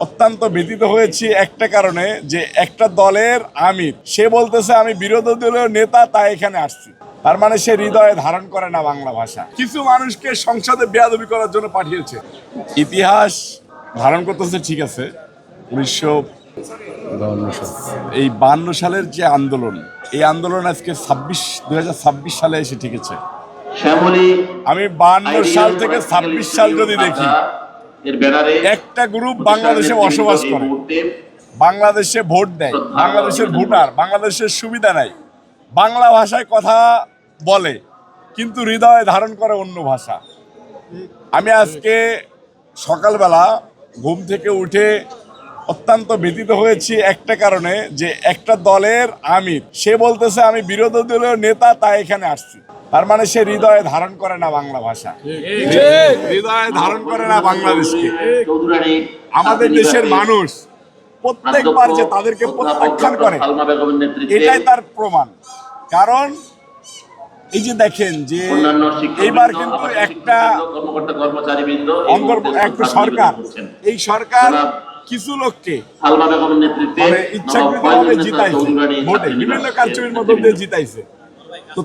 অত্যন্ত ব্যথিত হয়েছি একটা কারণে যে একটা দলের আমির সে বলতেছে আমি বিরোধী দলীয় নেতা তাই এখানে আসছি। তার মানে সে হৃদয়ে ধারণ করে না বাংলা ভাষা। কিছু মানুষকে সংসদে বেয়াদবি করার জন্য পাঠিয়েছে। ইতিহাস ধারণ করতেছে, ঠিক আছে। 1952 সালের যে আন্দোলন, এই আন্দোলন আজকে 2026 সালে এসে ঠিকেছে। আমি 52 সাল থেকে 26 সাল যদি দেখি, একটা গ্রুপ বাংলাদেশে বসবাস করে, বাংলাদেশে ভোট দেয়, বাংলাদেশের ভোটার, বাংলাদেশের সুবিধা নাই, বাংলা ভাষায় কথা বলে, কিন্তু হৃদয়ে ধারণ করে অন্য ভাষা। আমি আজকে সকালবেলা ঘুম থেকে উঠে অত্যন্ত ব্যথিত হয়েছি একটা কারণে যে একটা দলের আমির সে বলতেছে আমি বিরোধী দলীয় নেতা তাই এখানে আসছি। তার মানে সে হৃদয়ে ধারণ করে না বাংলা ভাষা, হৃদয়ে ধারণ করে না বাংলাদেশকে। আমাদের দেশের মানুষ প্রত্যেকবার যে তাদেরকে প্রত্যাখ্যান করে, এটাই তার প্রমাণ। কারণ এই যে দেখেন যে এইবার কিন্তু একটা সরকার, এই সরকার কিছু লোককে মানে ইচ্ছাকৃতভাবে জিতাইছে, ভোটে বিভিন্ন কারচুপির মধ্য দিয়ে জিতাইছে। তো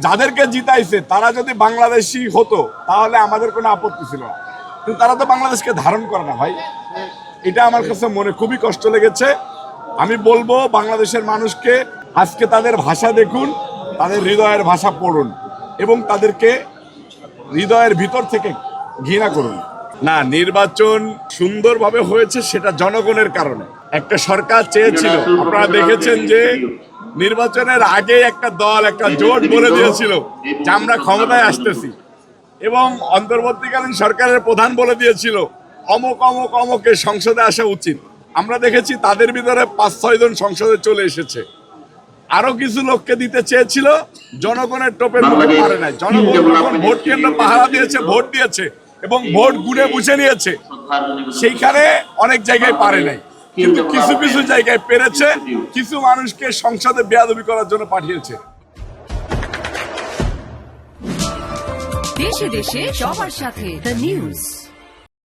যাদেরকে জিতাইছে তারা যদি বাংলাদেশি হতো তাহলে আমাদের কোনো আপত্তি ছিল না, কিন্তু তারা তো বাংলাদেশকে ধারণ করে না ভাই। এটা আমার কাছে মনে খুবই কষ্ট লেগেছে। আমি বলবো বাংলাদেশের মানুষকে আজকে তাদের ভাষা দেখুন, তাদের হৃদয়ের ভাষা পড়ুন এবং তাদেরকে হৃদয়ের ভিতর থেকে ঘৃণা করুন। না, নির্বাচন সুন্দরভাবে হয়েছে সেটা জনগণের কারণে। একটা সরকার চেয়েছিল, আপনারা দেখেছেন যে নির্বাচনের আগে একটা দল, একটা জোট বলে দিয়েছিল যে আমরা ক্ষমতায় আসতেছি, এবং অন্তর্বর্তীকালীন সরকারের প্রধান বলে দিয়েছিল অমুক অমুক অমুকের সংসদে আসা উচিত। আমরা দেখেছি তাদের ভিতরে 5-6 জন সংসদে চলে এসেছে। আরো কিছু লোককে দিতে চেয়েছিল, জনগণের টোপের মুখে পারে নাই। জনগণ ভোট কেন্দ্র পাহারা দিয়েছে, ভোট দিয়েছে এবং ভোট গুনে বুঝে নিয়েছে, সেইখানে অনেক জায়গায় পারে নাই, কিন্তু কিছু কিছু জায়গায় পেরেছে। কিছু মানুষকে সংসদে বেয়াদবি করার জন্য পাঠিয়েছে। দেশে দেশে সবার সাথে দ্য নিউজ।